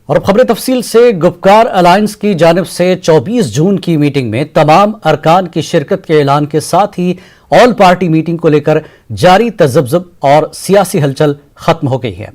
اور خبر تفصیل سے گپکار الائنس کی جانب سے 24 جون کی میٹنگ میں تمام ارکان کی شرکت کے اعلان کے ساتھ ہی آل پارٹی میٹنگ کو لے کر جاری تذبذب اور سیاسی ہلچل ختم ہو گئی ہے۔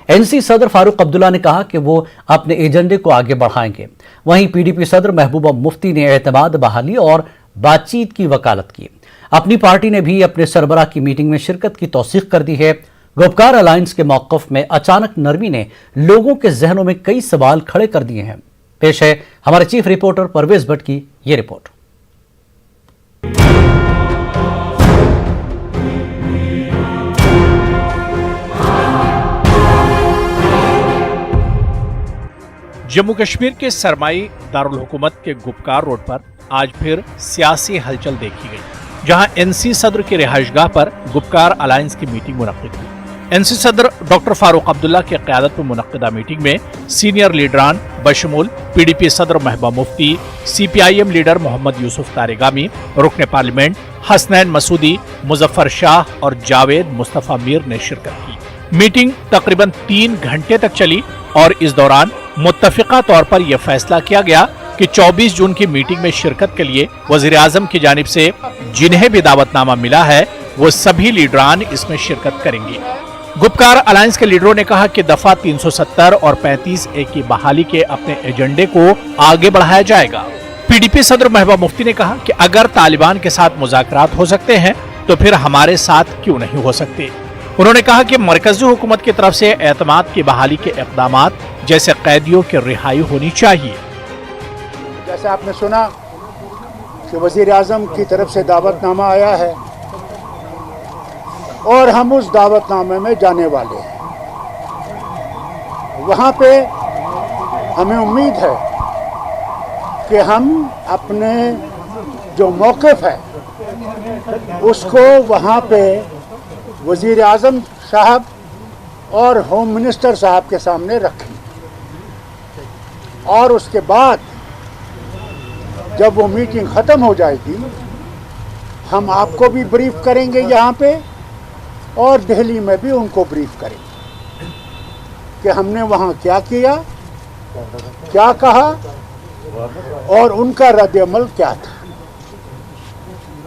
این سی صدر فاروق عبداللہ نے کہا کہ وہ اپنے ایجنڈے کو آگے بڑھائیں گے۔ وہیں پی ڈی پی صدر محبوبہ مفتی نے اعتماد بحالی اور بات چیت کی وکالت کی۔ اپنی پارٹی نے بھی اپنے سربراہ کی میٹنگ میں شرکت کی توثیق کر دی ہے۔ گپکار الائنس کے موقف میں اچانک نرمی نے لوگوں کے ذہنوں میں کئی سوال کھڑے کر دیے ہیں۔ پیش ہے ہمارے چیف رپورٹر پرویز بٹ کی یہ رپورٹ۔ جموں کشمیر کے سرمائی دارالحکومت کے گپکار روڈ پر آج پھر سیاسی ہلچل دیکھی گئی، جہاں این سی صدر کی رہائش گاہ پر گپکار الائنس کی میٹنگ منعقد ہوئی۔ این سی صدر ڈاکٹر فاروق عبداللہ کی قیادت میں منعقدہ میٹنگ میں سینئر لیڈران بشمول پی ڈی پی صدر محبوبہ مفتی، سی پی آئی ایم لیڈر محمد یوسف تارگامی، رکن پارلیمنٹ حسنین مسعودی، مظفر شاہ اور جاوید مصطفیٰ میر نے شرکت کی۔ میٹنگ تقریباً 3 گھنٹے تک چلی اور اس دوران متفقہ طور پر یہ فیصلہ کیا گیا کہ 24 جون کی میٹنگ میں شرکت کے لیے وزیر اعظم کی جانب سے جنہیں بھی دعوت نامہ ملا ہے وہ سبھی لیڈران اس میں شرکت کریں گے۔ گپکار الائنس کے لیڈروں نے کہا کہ دفعہ 370 اور 35A کی بحالی کے اپنے ایجنڈے کو آگے بڑھایا جائے گا۔ پی ڈی پی صدر محبوبہ مفتی نے کہا کہ اگر طالبان کے ساتھ مذاکرات ہو سکتے ہیں تو پھر ہمارے ساتھ کیوں نہیں ہو سکتے۔ انہوں نے کہا کہ مرکزی حکومت کی طرف سے اعتماد کی بحالی کے اقدامات جیسے قیدیوں کی رہائی ہونی چاہیے۔ جیسے آپ نے سنا کہ وزیر اعظم کی طرف سے دعوت نامہ آیا ہے اور ہم اس دعوت نامے میں جانے والے ہیں۔ وہاں پہ ہمیں امید ہے کہ ہم اپنے جو موقف ہے اس کو وہاں پہ وزیر اعظم صاحب اور ہوم منسٹر صاحب کے سامنے رکھیں، اور اس کے بعد جب وہ میٹنگ ختم ہو جائے گی ہم آپ کو بھی بریف کریں گے یہاں پہ اور دہلی میں بھی ان کو بریف کریں گے کہ ہم نے وہاں کیا کیا، کیا کہا اور ان کا رد عمل کیا تھا۔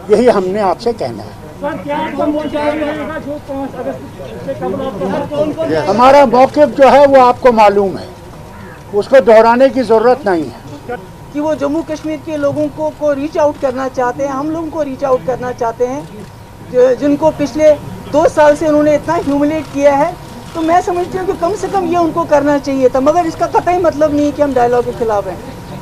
یہی ہم نے آپ سے کہنا ہے۔ ہمارا موقف جو ہے وہ آپ کو معلوم ہے، اس کو دہرانے کی ضرورت نہیں ہے کہ وہ جموں کشمیر کے لوگوں کو ریچ آؤٹ کرنا چاہتے ہیں، ہم لوگوں کو ریچ آؤٹ کرنا چاہتے ہیں جن کو پچھلے 2 سال سے انہوں نے اتنا ہیوملیٹ کیا ہے۔ تو میں سمجھتی ہوں کہ کم سے کم یہ ان کو کرنا چاہیے تھا، مگر اس کا قطعی مطلب نہیں کہ ہم ڈائیلاگ کے خلاف ہیں۔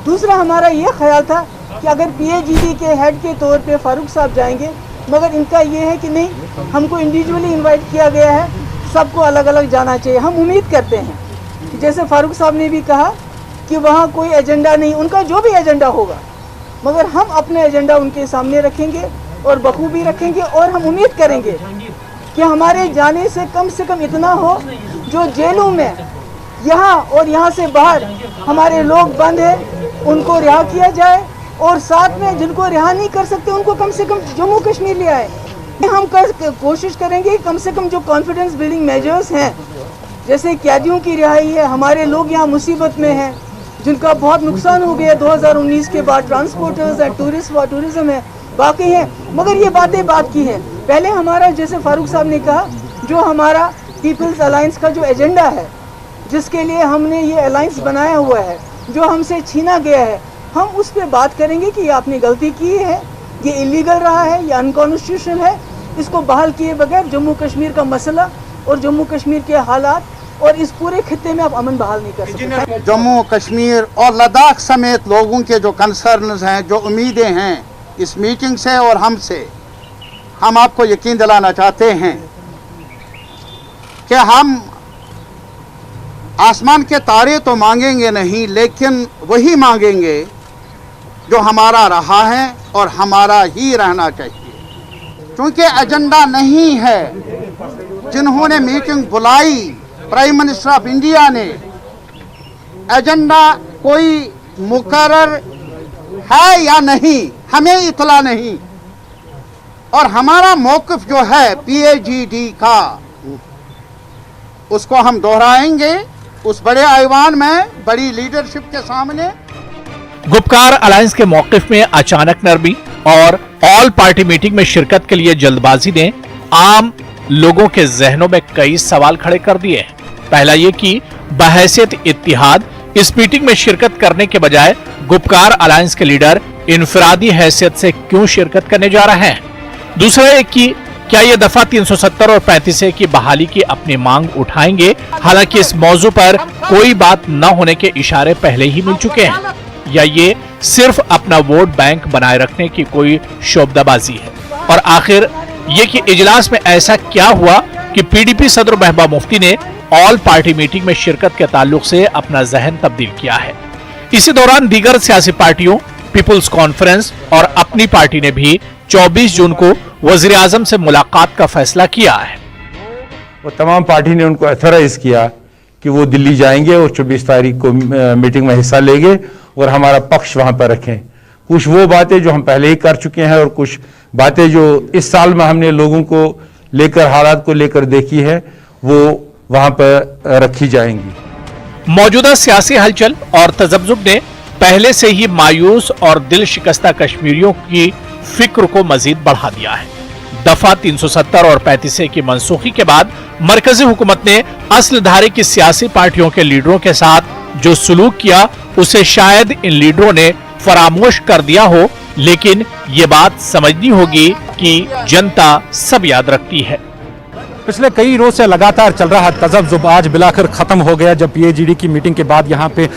دوسرا ہمارا یہ خیال تھا کہ اگر پی اے جی ڈی کے ہیڈ کے طور پہ فاروق صاحب جائیں گے، مگر ان کا یہ ہے کہ نہیں، ہم کو انڈیویجولی انوائٹ کیا گیا ہے، سب کو الگ الگ جانا چاہیے۔ ہم امید کرتے ہیں کہ جیسے فاروق صاحب نے بھی کہا کہ وہاں کوئی ایجنڈا نہیں، ان کا جو بھی ایجنڈا ہوگا، مگر ہم اپنے ایجنڈا ان کے سامنے رکھیں گے اور بخوبی رکھیں گے، اور ہم امید کریں گے کہ ہمارے جانے سے کم اتنا ہو جو جیلوں میں یہاں اور یہاں سے باہر ہمارے لوگ بند ہیں ان کو رہا کیا جائے، اور ساتھ میں جن کو رہا نہیں کر سکتے ان کو کم سے کم جموں کشمیر لے آئے۔ ہم کوشش کریں گے کم سے کم جو کانفیڈنس بلڈنگ میجرز ہیں، جیسے قیدیوں کی رہائی ہے، ہمارے لوگ یہاں مصیبت میں ہیں جن کا بہت نقصان ہو گیا 2019 کے بعد، ٹرانسپورٹرز ہیں، ٹورزم ہے، باقی ہیں، مگر یہ باتیں بات کی ہیں۔ پہلے ہمارا جیسے فاروق صاحب نے کہا جو ہمارا پیپلز الائنس کا جو ایجنڈا ہے، جس کے لیے ہم نے یہ الائنس بنایا ہوا ہے، جو ہم سے چھینا گیا ہے، ہم اس پہ بات کریں گے کہ یہ آپ نے غلطی کی ہے، یہ انلیگل رہا ہے، یہ انکانسٹیٹیوشنل ہے، اس کو بحال کیے بغیر جموں کشمیر کا مسئلہ اور جموں کشمیر کے حالات اور اس پورے خطے میں آپ امن بحال نہیں کر سکتے۔ جموں کشمیر اور لداخ سمیت لوگوں کے جو کنسرنز ہیں، جو امیدیں ہیں اس میٹنگ سے اور ہم سے، ہم آپ کو یقین دلانا چاہتے ہیں کہ ہم آسمان کے تارے تو مانگیں گے نہیں، لیکن وہی مانگیں گے جو ہمارا رہا ہے اور ہمارا ہی رہنا چاہیے، کیونکہ ایجنڈا نہیں ہے۔ جنہوں نے میٹنگ بلائی، پرائم منسٹر آف انڈیا نے، ایجنڈا کوئی مقرر ہے یا نہیں ہمیں اطلاع نہیں، اور ہمارا موقف جو ہے پی اے جی ڈی کا اس کو ہم دہرائیں گے उस बड़े ऐवान में बड़ी लीडरशिप के सामने गुपकार अलायंस के मौकिफ में अचानक नरमी और ऑल पार्टी मीटिंग में शिरकत के लिए जल्दबाजी ने आम लोगों के जहनों में कई सवाल खड़े कर दिए हैं। पहला ये कि बहैसियत इत्तिहाद इस मीटिंग में शिरकत करने के बजाय गुपकार अलायंस के लीडर इनफरादी हैसियत से क्यों शिरकत करने जा रहे हैं। दूसरा ये कि क्या ये दफा 370 और 35A की बहाली की अपनी मांग उठाएंगे। हालांकि इस मौजू पर कोई बात न होने के इशारे पहले ही मिल चुके हैं, या ये सिर्फ अपना वोट बैंक बनाए रखने की कोई शोबदाबाजी है। और आखिर ये कि इजलास में ऐसा क्या हुआ कि पीडीपी सदर महबूबा मुफ्ती ने ऑल पार्टी मीटिंग में शिरकत के ताल्लुक से अपना जहन तब्दील किया है। इसी दौरान दीगर सियासी पार्टियों, पीपुल्स कॉन्फ्रेंस और अपनी पार्टी ने भी 24 जून को वजीर आजम से मुलाकात का फैसला किया है। वो तमाम पार्टी ने उनको अथराइज किया कि वो दिल्ली जाएंगे और 24 तारीख को मीटिंग में हिस्सा लेंगे और हमारा पक्ष वहां पर रखें। कुछ वो बातें जो हम पहले ही कर चुके हैं और कुछ बातें जो इस साल में हमने लोगों को लेकर, हालात को लेकर देखी है, वो वहां पर रखी जाएंगी। मौजूदा सियासी हलचल और तजब्जुब ने पहले से ही मायूस और दिल शिकस्ता कश्मीरियों की फिक्र को मजीद बढ़ा दिया है। दफा 370 और 35A की मनसूखी के बाद मरकजी हुकूमत ने अस्ल धारे की सियासी पार्टियों के लीडरों के साथ जो सुलूक किया उसे शायद इन लीडरों ने फरामोश कर दिया हो, लेकिन ये बात समझनी होगी कि जनता सब याद रखती है। पिछले कई रोज से लगातार चल रहा तजब्जुब आज बिलाखिर खत्म हो गया जब पीएजीडी की मीटिंग के बाद यहाँ पे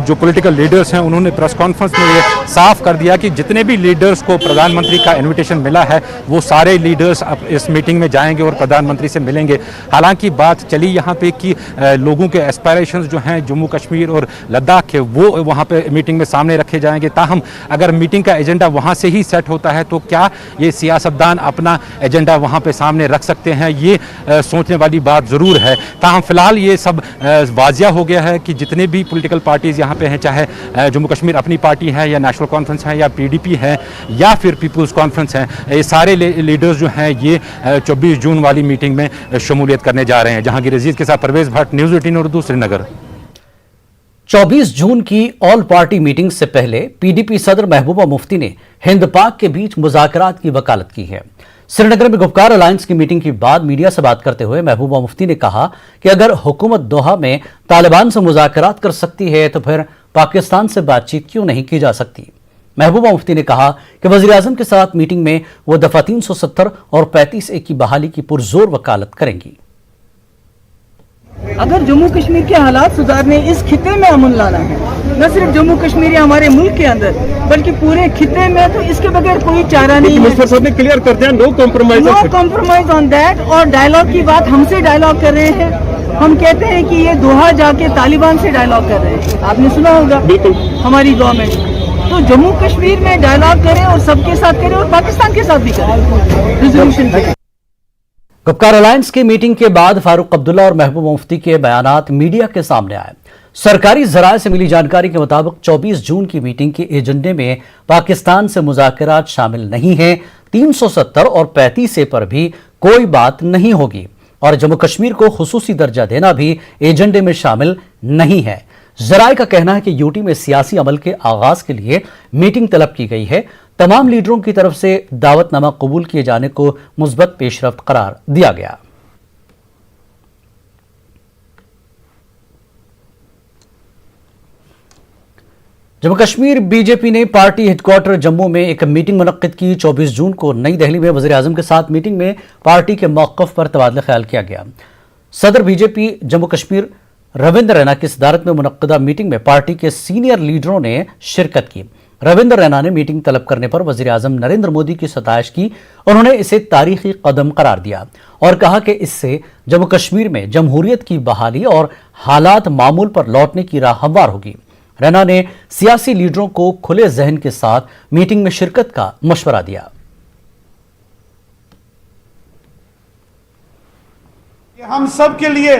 जो पॉलिटिकल लीडर्स हैं उन्होंने प्रेस कॉन्फ्रेंस में ये साफ कर दिया कि जितने भी लीडर्स को प्रधानमंत्री का इनविटेशन मिला है वो सारे लीडर्स अब इस मीटिंग में जाएंगे और प्रधानमंत्री से मिलेंगे। हालांकि बात चली यहाँ पे कि लोगों के एस्पायरेशंस जो हैं जम्मू कश्मीर और लद्दाख के, वो वहाँ पे मीटिंग में सामने रखे जाएंगे। ताहम अगर मीटिंग का एजेंडा वहाँ से ही सेट होता है तो क्या ये सियासतदान अपना एजेंडा वहाँ पे सामने रख सकते हैं, ये सोचने वाली बात ज़रूर है। ताहम फिलहाल ये सब वाजिया हो गया है कि जितने भी पॉलिटिकल पार्टीज़ यहाँ पे हैं, चाहे जम्मू कश्मीर अपनी पार्टी है या नेशनल कॉन्फ्रेंस है या पीडीपी है या फिर पीपल्स कॉन्फ्रेंस है, ये सारे लीडर्स जो हैं ये 24 जून वाली मीटिंग में शमूलियत करने जा रहे हैं। जहांगीर अजीज के साथ परवेज भट्ट, न्यूज़ 18 उर्दू, श्रीनगर। 24 जून की ऑल पार्टी मीटिंग से पहले पीडीपी सदर महबूबा मुफ्ती ने हिंद पाक के बीच मुज़ाकरात की वकालत की है। श्रीनगर में गुपकार अलायंस की मीटिंग के बाद मीडिया से बात करते हुए महबूबा मुफ्ती ने कहा कि अगर हुकूमत दोहा में तालिबान से मुज़ाकरात कर सकती है तो फिर पाकिस्तान से बातचीत क्यों नहीं की जा सकती। महबूबा मुफ्ती ने कहा कि वज़ीर आज़म के साथ मीटिंग में वो दफा 370 और 35A की बहाली की पुरजोर वकालत करेंगी। अगर जम्मू कश्मीर के हालात सुधारने, इस खिते में अमन लाना है, न सिर्फ जम्मू कश्मीर या हमारे मुल्क के अंदर बल्कि पूरे खिते में, तो इसके बगैर कोई चारा नहीं है। क्लियर करते हैं नो कॉम्प्रोमाइज ऑन दैट। और डायलॉग की बात, हमसे डायलॉग कर रहे हैं। हम कहते हैं कि ये दोहा जाके तालिबान से डायलॉग कर रहे हैं, आपने सुना होगा हमारी गवर्नमेंट। तो जम्मू कश्मीर में डायलॉग करें और सबके साथ करें और पाकिस्तान के साथ भी करें, रिजोल्यूशन करें। गुपकार अलायंस की मीटिंग के बाद फारूक अब्दुल्ला और महबूबा मुफ्ती के बयानात मीडिया के सामने आए। सरकारी जराये से मिली जानकारी के मुताबिक 24 जून की मीटिंग के एजेंडे में पाकिस्तान से मुज़ाकरात शामिल नहीं हैं। 370 और 35A पर भी कोई बात नहीं होगी और जम्मू कश्मीर को खुसूसी दर्जा देना भी एजेंडे में शामिल नहीं है। जराये का कहना है कि यूटी में सियासी अमल के आगाज के लिए मीटिंग तलब की गई है। तमाम लीडरों की तरफ से दावतनामा कबूल किए जाने को मुस्बत पेशरफ्त करार दिया गया। जम्मू कश्मीर बीजेपी ने पार्टी हेडक्वार्टर जम्मू में एक मीटिंग मुनक्किद की। 24 जून को नई दिल्ली में वज़ीर आज़म के साथ मीटिंग में पार्टी के मौक़िफ़ पर तबादला ख्याल किया गया। सदर बीजेपी जम्मू कश्मीर रविंद्र रैना की सदारत में मुनक्किदा मीटिंग में पार्टी के सीनियर लीडरों ने शिरकत की। रविंद्र रैना ने मीटिंग तलब करने पर वज़ीर आज़म नरेंद्र मोदी की सताइश की। उन्होंने इसे तारीखी कदम करार दिया और कहा कि इससे जम्मू कश्मीर में जमहूरियत की बहाली और हालात मामूल पर लौटने की राह हमवार होगी। रैना ने सियासी लीडरों को खुले जहन के साथ मीटिंग में शिरकत का मशवरा दिया। हम सब के लिए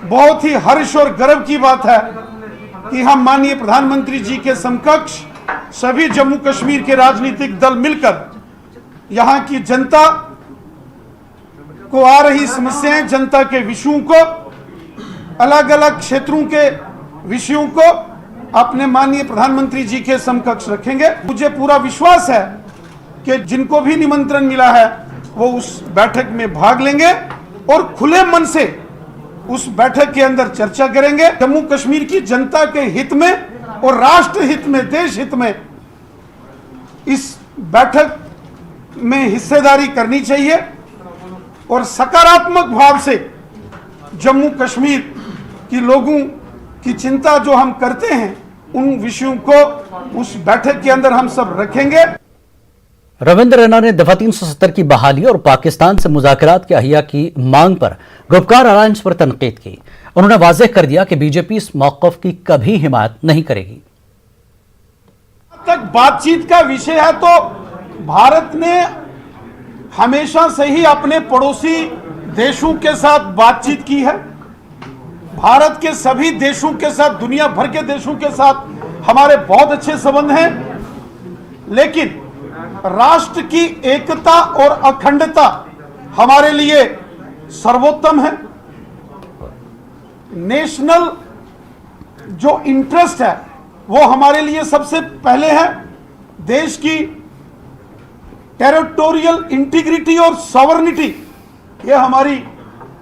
बहुत ही हर्ष और गर्व की बात है कि हम माननीय प्रधानमंत्री जी के समकक्ष सभी जम्मू कश्मीर के राजनीतिक दल मिलकर यहां की जनता को आ रही समस्याएं, जनता के विषयों को अलग अलग क्षेत्रों के विषयों को अपने माननीय प्रधानमंत्री जी के समकक्ष रखेंगे। मुझे पूरा विश्वास है कि जिनको भी निमंत्रण मिला है वो उस बैठक में भाग लेंगे और खुले मन से उस बैठक के अंदर चर्चा करेंगे। जम्मू कश्मीर की जनता के हित में और राष्ट्र हित में, देश हित में इस बैठक में हिस्सेदारी करनी चाहिए और सकारात्मक भाव से जम्मू कश्मीर के लोगों की चिंता जो हम करते हैं उन विषयों को उस बैठक के अंदर हम सब रखेंगे। रविंद्र रैना ने दफा 370 की बहाली और पाकिस्तान से मुज़ाकरात की अहिया की मांग पर गुपकार अलायंस पर तनकीद की। उन्होंने वाज़ेह कर दिया कि बीजेपी इस मौक़िफ़ की कभी हिमायत नहीं करेगी। तक बातचीत का विषय है तो भारत ने हमेशा से ही अपने पड़ोसी देशों के साथ बातचीत की है। भारत के सभी देशों के साथ, दुनिया भर के देशों के साथ हमारे बहुत अच्छे संबंध हैं, लेकिन राष्ट्र की एकता और अखंडता हमारे लिए सर्वोत्तम है। नेशनल जो इंटरेस्ट है वो हमारे लिए सबसे पहले है। देश की टेरिटोरियल इंटीग्रिटी और सॉवरेनिटी ये हमारी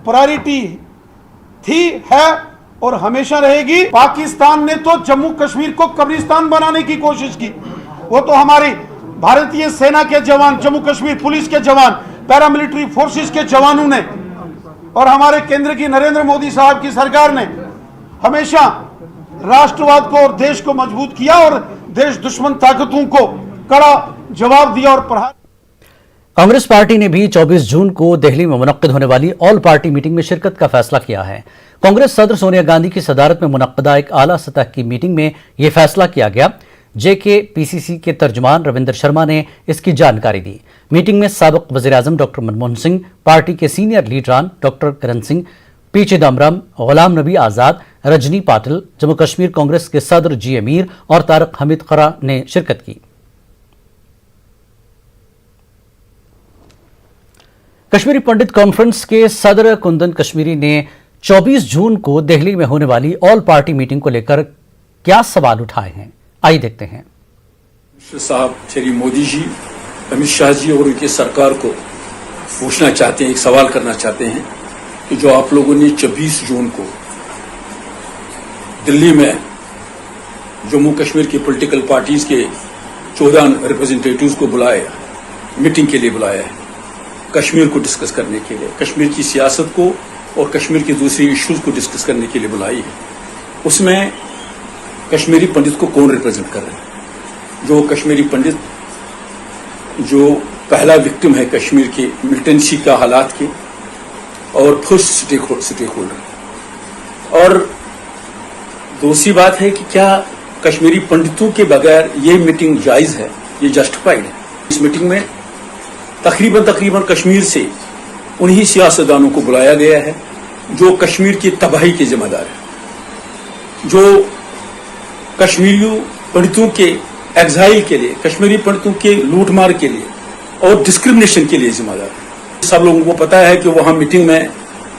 प्रायोरिटी थी, है और हमेशा रहेगी। पाकिस्तान ने तो जम्मू कश्मीर को कब्रिस्तान बनाने की कोशिश की। वो तो हमारी भारतीय सेना के जवान, जम्मू कश्मीर पुलिस के जवान, पैरामिलिट्री फोर्सेस के जवानों ने और हमारे केंद्र की नरेंद्र मोदी साहब की सरकार ने हमेशा राष्ट्रवाद को और देश को मजबूत किया और देश दुश्मन ताकतों को कड़ा जवाब दिया और प्रहार। कांग्रेस पार्टी ने भी 24 जून को दिल्ली में मुनक्किद होने वाली ऑल पार्टी मीटिंग में शिरकत का फैसला किया है। कांग्रेस सदर सोनिया गांधी की सदारत में मुनक्किदा एक आला सतह की मीटिंग में यह फैसला किया गया। JKPCC के तर्जुमान रविंद्र शर्मा ने इसकी जानकारी दी। मीटिंग में साबिक वज़ीर-ए-आज़म डॉक्टर मनमोहन सिंह, पार्टी के senior लीडरान doctor Karan Singh, P Chidambaram, Ghulam Nabi Azad, Rajni Patil, Jammu Kashmir Congress के सदर G अमीर और तारिक हमीद खरा ने शिरकत की। कश्मीरी पंडित कॉन्फ्रेंस के सदर कुंदन कश्मीरी ने 24 जून को दिल्ली में होने वाली ऑल पार्टी मीटिंग को लेकर क्या सवाल उठाए हैं, आइए देखते हैं। साहब श्री मोदी जी, अमित शाह जी और उनकी सरकार को पूछना चाहते हैं, एक सवाल करना चाहते हैं कि जो आप लोगों ने 24 जून को दिल्ली में जम्मू कश्मीर की पॉलिटिकल पार्टीज के 14 रिप्रेजेंटेटिव्स को बुलाया, मीटिंग के लिए बुलाया है, कश्मीर को डिस्कस करने के लिए, कश्मीर की सियासत को और कश्मीर की दूसरी इश्यूज को डिस्कस करने के लिए बुलाई है। उसमें कश्मीरी पंडित को कौन रिप्रेजेंट कर रहे हैं? जो कश्मीरी पंडित जो पहला विक्टिम है कश्मीर के मिलिटेंसी का हालात के और फर्स्ट स्टेक होल्डर। और दूसरी बात है कि क्या कश्मीरी पंडितों के बगैर ये मीटिंग जायज है, ये जस्टिफाइड है? इस मीटिंग में तकरीबन कश्मीर से उन्हीं सियासतदानों को बुलाया गया है जो कश्मीर की तबाही के जिम्मेदार है, जो कश्मीरी पंडितों के एग्जाइल के लिए, कश्मीरी पंडितों के लूटमार के लिए और डिस्क्रिमिनेशन के लिए जिम्मेदार है। सब लोगों को पता है कि वहां मीटिंग में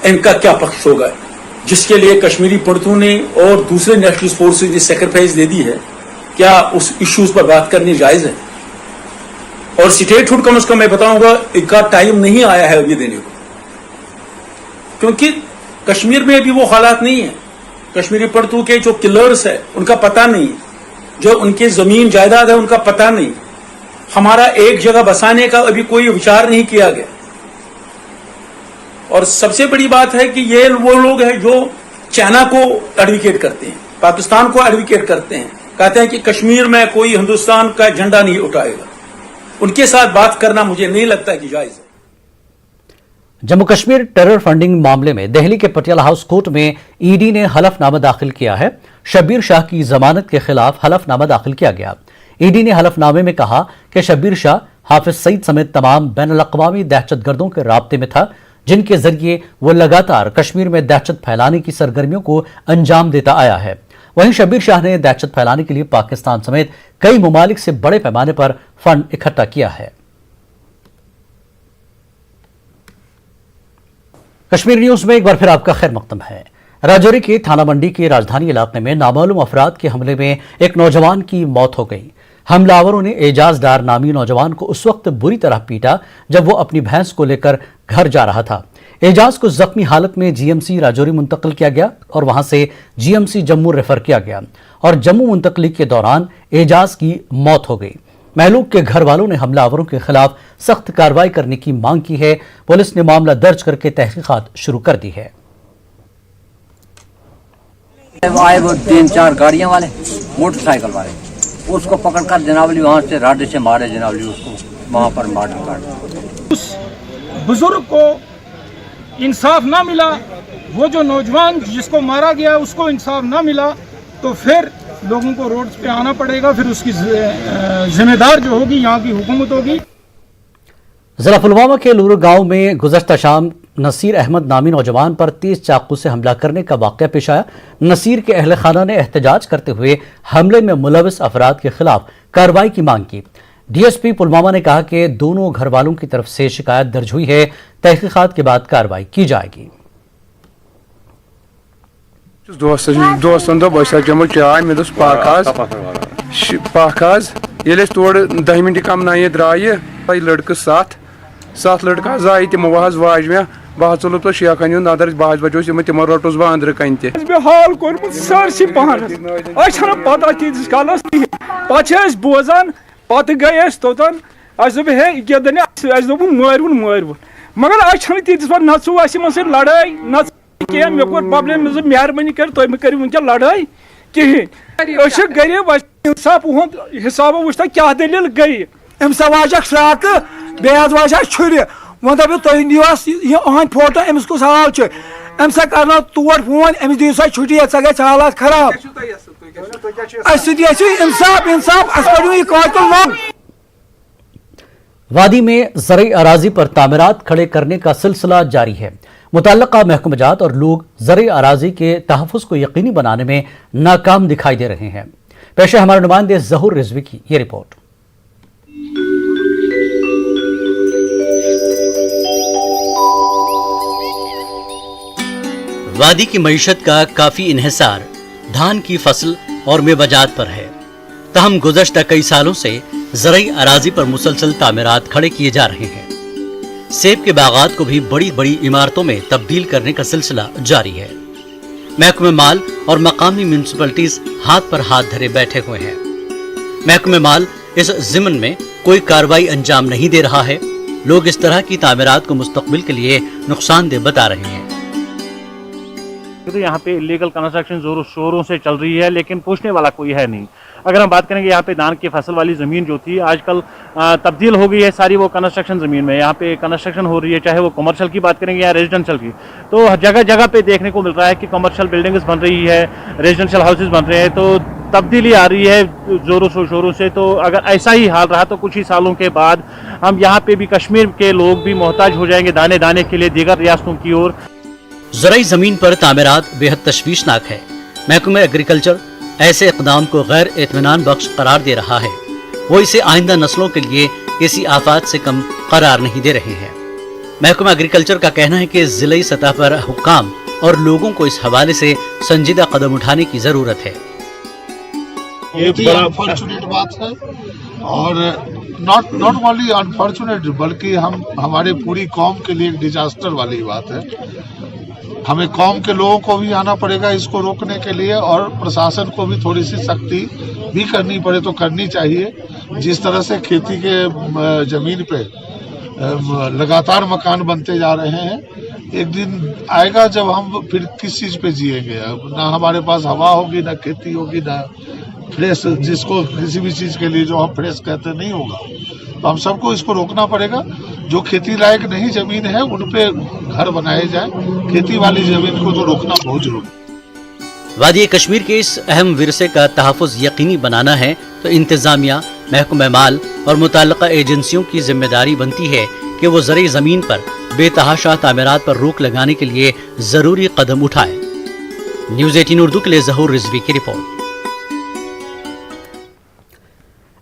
इनका क्या पक्ष होगा, जिसके लिए कश्मीरी पंडितों ने और दूसरे नेशनलिस्ट फोर्सेज ने सैक्रिफाइस दे दी है। क्या उस इश्यूज पर बात करनी जायज है? और स्टेटहुड कम से कम मैं बताऊंगा इनका टाइम नहीं आया है अभी देने को, क्योंकि कश्मीर में अभी वो हालात नहीं है। कश्मीरी पंडितों के जो किलर्स है उनका पता नहीं, जो उनके जमीन जायदाद है उनका पता नहीं, हमारा एक जगह बसाने का अभी कोई विचार नहीं किया गया। और सबसे बड़ी बात है कि ये वो लोग हैं जो चाइना को एडवोकेट करते हैं, पाकिस्तान को एडवोकेट करते हैं, कहते हैं कि कश्मीर में कोई हिंदुस्तान का झंडा नहीं उठाएगा। उनके साथ बात करना मुझे नहीं लगता कि जायज है। जम्मू कश्मीर टेरर फंडिंग मामले में दिल्ली के पटियाला हाउस कोर्ट में ईडी ने हलफनामा दाखिल किया है। शब्बीर शाह की जमानत के खिलाफ हलफनामा दाखिल किया गया। ईडी ने हलफनामे में कहा कि शब्बीर शाह हाफिज सईद समेत तमाम बैनुल-अक़वामी दहशतगर्दों के राब्ते में था, जिनके जरिए वो लगातार कश्मीर में दहशत फैलाने की सरगर्मियों को अंजाम देता आया है। वहीं शब्बीर शाह ने दहशत फैलाने के लिए पाकिस्तान समेत कई ममालिक से बड़े पैमाने पर फंड इकट्ठा किया है। कश्मीर न्यूज में एक बार फिर आपका खैर मकदम है। राजौरी के थाना मंडी के राजधानी इलाके में नामालूम अफराद के हमले में एक नौजवान की मौत हो गई। हमलावरों ने एजाज डार नामी नौजवान को उस वक्त बुरी तरह पीटा जब वो अपनी भैंस को लेकर घर जा रहा था। एजाज को जख्मी हालत में जीएमसी राजौरी मुंतकिल किया गया और वहां से जीएमसी जम्मू रेफर किया गया और जम्मू मुंतकली के दौरान एजाज की मौत हो गई। महलूक के घर वालों ने हमलावरों के खिलाफ सख्त कार्रवाई करने की मांग की है। पुलिस ने मामला दर्ज करके तहकीकात शुरू कर दी है। आए वो 3-4 गाड़ियां वाले, मोटरसाइकिल वाले, उसको पकड़कर जनावली वहां से राडे से मारे, जनावली उसको वहां पर मार काट। उस बुजुर्ग को इंसाफ ना मिला, वो जो नौजवान जिसको मारा गया उसको इंसाफ ना मिला, तो फिर लोगों को रोड पे आना पड़ेगा। फिर उसकी जिम्मेदार जो होगी यहाँ की हुकूमत होगी। जिला पुलवामा के लूरू गांव में गुज़श्ता शाम नसीर अहमद नामी नौजवान पर तेज चाकू से हमला करने का वाक़या पेश आया। नसीर के अहले खाना ने एहतजाज करते हुए हमले में मुलविस अफराद के खिलाफ कार्रवाई की मांग की। डीएसपी पुलवामा ने कहा कि दोनों घर वालों की तरफ से शिकायत दर्ज हुई है, तहकीकात के बाद कार्रवाई की जाएगी। दोस्तन दोम चाय मे दोस पाक तोड़ 10 मिनट कम ना द्राय लड़कः 7 लड़का आए तमो वाज मे बह चल तो शेखन नदर बह बजोस तमो रोटस बह अंदर कन हाल कोर्मुत सरसी पहन पता तीस कालस पे बोजान पे गए तोतन दोप हे गेदन दोप मारवन मगर तीस पे नचो मन लड़ाई न क्या मे कोर प्रॉब्लम मेहरबानी कर तुम करो वनकन लड़ाई कहें गरीब इंसाफ हिसाब वुचता क्या दलील गई अम्स वाज श्राक बेहद वाज छुर वो दप तुम नियो अहन फोटो अम्स कुछ हाल अम्स कर तोड़ फोन अम्स दिव सा छुट्टी गई हालात खराब इंसाफ इंसाफ कातिल। वादी में ज़रई अराजी पर तामीरात खड़े करने का सिलसिला जारी है। मुतल्लका महकमजात और लोग ज़रई अराजी के तहफ़्फ़ुज़ को यकीनी बनाने में नाकाम दिखाई दे रहे हैं। पेश है हमारे नुमाइंदे ज़हूर रिजवी की ये रिपोर्ट। वादी की मईशत का काफी इन्हिसार धान की फसल और मेवजात पर है। तहम गुज़श्ता कई सालों से ज़रई अराजी पर मुसलसल तामीरात खड़े किए जा रहे हैं। सेब के बागात को भी बड़ी बड़ी इमारतों में तब्दील करने का सिलसिला जारी है। महकमे माल और मकामी म्यूनिसिपैलिटीज हाथ पर हाथ धरे बैठे हुए हैं। महकमे माल इस ज़िम्न में कोई कार्रवाई अंजाम नहीं दे रहा है। लोग इस तरह की तामीरात को मुस्तकबिल के लिए नुकसानदेह बता रहे हैं। तो यहाँ पे इलीगल कंस्ट्रक्शन जोरों शोरों से चल रही है, लेकिन पूछने वाला कोई है नहीं। अगर हम बात करेंगे यहाँ पे धान की फसल वाली ज़मीन जो थी आजकल तब्दील हो गई है सारी वो कंस्ट्रक्शन ज़मीन में। यहाँ पे कंस्ट्रक्शन हो रही है, चाहे वो कमर्शियल की बात करेंगे या रेजिडेंशियल की, तो जगह जगह पे देखने को मिल रहा है कि कमर्शियल बिल्डिंग्स बन रही है, रेजिडेंशियल हाउसेज बन रहे हैं, तो तब्दीली आ रही है जोरों शोरों से। तो अगर ऐसा ही हाल रहा तो कुछ ही सालों के बाद हम यहाँ पे भी कश्मीर के लोग भी मोहताज हो जाएंगे दाने दाने के लिए दीगर रियासतों की ओर। ज़रई ज़मीन पर तामीरात बेहद तशवीशनाक है। महकमा एग्रीकल्चर ऐसे इक़दाम को गैर इत्मीनान बख्श करार दे रहा है। वो इसे आइंदा नस्लों के लिए किसी आफात से कम करार नहीं दे रहे हैं। महकमा एग्रीकल्चर का कहना है कि ज़िलाई सतह पर हुक्काम और लोगों को इस हवाले से संजीदा कदम उठाने की ज़रूरत है। ये बड़ा अनफॉर्चुनेट बात है और नॉट ओनली अनफॉर्चुनेट बल्कि हमारे पूरी कौम के लिए एक डिजास्टर वाली बात है। हमें कौम के लोगों को भी आना पड़ेगा इसको रोकने के लिए और प्रशासन को भी थोड़ी सी सख्ती भी करनी पड़े तो करनी चाहिए। जिस तरह से खेती के जमीन पे लगातार मकान बनते जा रहे हैं, एक दिन आएगा जब हम फिर किस चीज पे जिएंगे। ना हमारे पास हवा होगी, ना खेती होगी, ना फ्रेश, जिसको किसी भी चीज के लिए जो हम फ्रेश कहते नहीं होगा। तो हम सबको इसको रोकना पड़ेगा। जो खेती लायक नहीं जमीन है उन पे घर बनाए जाए, खेती वाली जमीन को तो रोकना बहुत जरूरी। वादी कश्मीर के इस अहम विरसे का तहफ़्फ़ुज़ यकीनी बनाना है तो इंतजामिया, महकमा माल और मुतल्लिका एजेंसियों की जिम्मेदारी बनती है कि वो ज़रई ज़मीन पर बेतहाशा तामीरात पर रोक लगाने के लिए ज़रूरी कदम उठाए। न्यूज़ 18 उर्दू के लिए ज़हूर रिजवी की रिपोर्ट।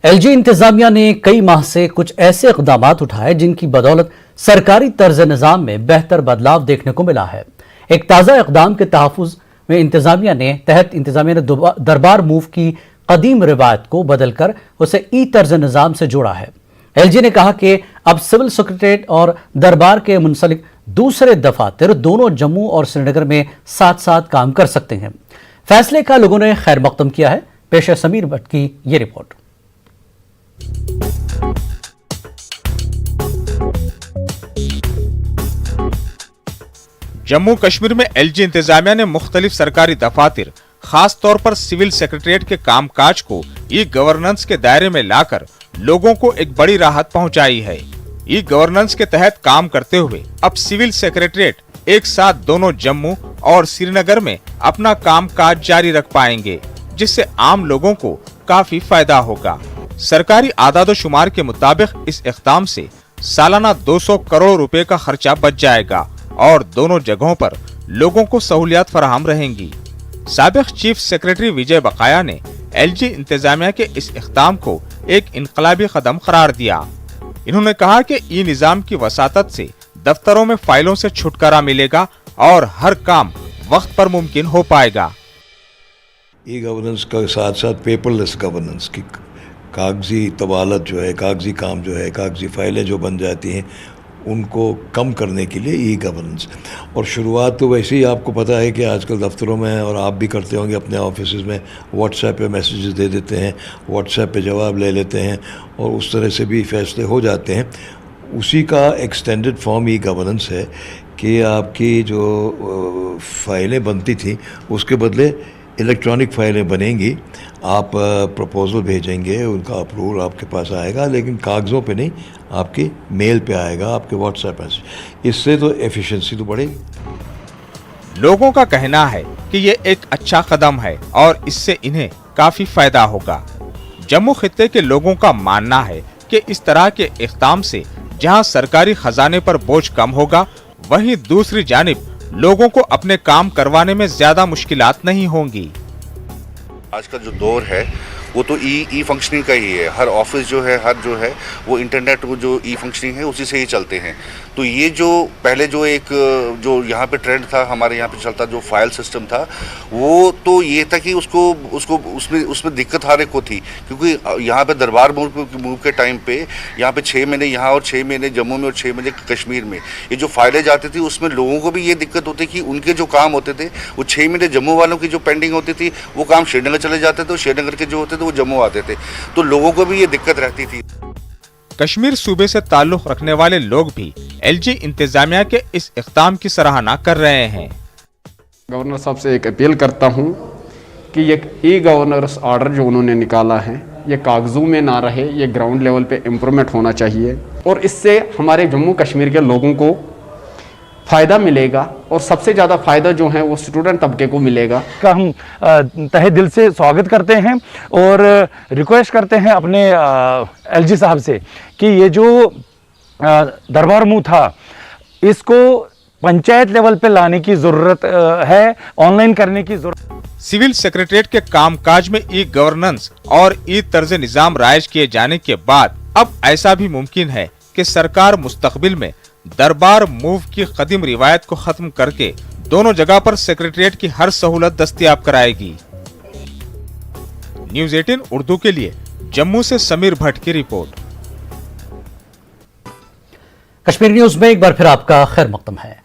एलजी इंतजामिया ने कई माह से कुछ ऐसे इक़दामात उठाए जिनकी बदौलत सरकारी तर्ज निज़ाम में बेहतर बदलाव देखने को मिला है। एक ताज़ा इक़दाम के तहफ़्फ़ुज़ में इंतजामिया ने दरबार मूव की कदीम रिवायत को बदलकर उसे ई तर्ज निज़ाम से जोड़ा है। एलजी ने कहा कि अब सिविल सेक्रेटरीट और दरबार के मुंसलिक दूसरे दफातर दोनों जम्मू और श्रीनगर में साथ साथ काम कर सकते हैं। फैसले का लोगों ने खैर मकदम किया है। पेश है समीर भट्ट की ये रिपोर्ट। जम्मू कश्मीर में एलजी इंतजामिया ने मुख्तलिफ सरकारी दफातर, खास तौर पर सिविल सेक्रेटरीट के कामकाज को ई गवर्नेंस के दायरे में लाकर लोगों को एक बड़ी राहत पहुंचाई है। ई गवर्नेंस के तहत काम करते हुए अब सिविल सेक्रेटरीट एक साथ दोनों जम्मू और श्रीनगर में अपना कामकाज जारी रख पाएंगे, जिससे आम लोगों को काफी फायदा होगा। सरकारी आदादोशुमार के मुताबिक इस इक़दाम से सालाना 200 करोड़ रुपए का खर्चा बच जाएगा और दोनों जगहों पर लोगों को सहूलियात फराहम रहेंगी। साबिक चीफ सेक्रेटरी विजय बकाया ने एलजी इंतजामिया के इस इक़दाम को एक इनकलाबी कदम करार दिया। इन्होंने कहा कि ई निज़ाम की वसातत से दफ्तरों में फाइलों से छुटकारा मिलेगा और हर काम वक्त पर मुमकिन हो पाएगा। ई गवर्नेंस के साथ साथ पेपरलेस गवर्नेंस की कागजी तबालत जो है, कागजी काम जो है, कागजी फाइलें जो बन जाती हैं, उनको कम करने के लिए ई गवर्नेंस। और शुरुआत तो वैसे ही आपको पता है कि आजकल दफ्तरों में, और आप भी करते होंगे अपने ऑफिस में, व्हाट्सएप पे मैसेजेस दे देते हैं, व्हाट्सएप पे जवाब ले लेते हैं और उस तरह से भी फैसले हो जाते हैं। उसी का एक्सटेंडेड फॉर्म ई गवर्नेंस है कि आपकी जो फाइलें बनती थी उसके बदले इलेक्ट्रॉनिक फाइलें बनेंगी। आप प्रपोजल भेजेंगे, उनका अप्रूवल आपके पास आएगा, लेकिन कागज़ों पे नहीं, आपकी मेल पे आएगा, आपके व्हाट्सएप पे। इससे तो एफिशिएंसी तो बढ़ेगी। लोगों का कहना है कि ये एक अच्छा कदम है और इससे इन्हें काफी फायदा होगा। जम्मू खित्ते के लोगों का मानना है कि इस तरह के इक़दाम से जहां सरकारी खजाने पर बोझ कम होगा, वहीं दूसरी जानिब लोगों को अपने काम करवाने में ज्यादा मुश्किलात नहीं होंगी। आज का जो दौर है वो तो ई फंक्शनिंग का ही है। हर ऑफिस जो है, हर जो है वो इंटरनेट जो ई फंक्शनिंग है उसी से ही चलते हैं। तो ये जो पहले जो एक जो यहाँ पे ट्रेंड था, हमारे यहाँ पे चलता जो फाइल सिस्टम था, वो तो ये था कि उसको उसमें दिक्कत हर एक को थी, क्योंकि यहाँ पे दरबार मूव के टाइम पे यहाँ पे 6 महीने यहाँ और 6 महीने जम्मू में और 6 महीने कश्मीर में ये जो फाइलें जाती थी, उसमें लोगों को भी ये दिक्कत होती कि उनके जो काम होते थे वो 6 महीने जम्मू वालों की जो पेंडिंग होती थी वो काम श्रीनगर चले जाते थे, और श्रीनगर के जो होते थे वो जम्मू आते थे, तो लोगों को भी ये दिक्कत रहती थी। कश्मीर सूबे से ताल्लुक रखने वाले लोग भी एलजी इंतजामिया के इस इक़दाम की सराहना कर रहे हैं। गवर्नर साहब से एक अपील करता हूं कि ये ई गवर्नर्स ऑर्डर जो उन्होंने निकाला है ये कागजों में ना रहे, ये ग्राउंड लेवल पे इम्प्रूवमेंट होना चाहिए, और इससे हमारे जम्मू कश्मीर के लोगों को फ़ायदा मिलेगा, और सबसे ज़्यादा फ़ायदा जो है वो स्टूडेंट तबके को मिलेगा। का हम तहे दिल से स्वागत करते हैं और रिक्वेस्ट करते हैं अपने एलजी साहब से कि ये जो दरबार मूव था इसको पंचायत लेवल पे लाने की ज़रूरत है, ऑनलाइन करने की ज़रूरत। सिविल सेक्रेटरीट के कामकाज में ई गवर्नेंस और ई तर्ज निज़ाम राइज किए जाने के बाद अब ऐसा भी मुमकिन है कि सरकार मुस्तकबिल में दरबार मूव की कदीम रिवायत को खत्म करके दोनों जगह पर सेक्रेटरीट की हर सहूलत दस्तयाब कराएगी। न्यूज़ 18 उर्दू के लिए जम्मू से समीर भट्ट की रिपोर्ट। कश्मीर न्यूज में एक बार फिर आपका खैर मकदम है।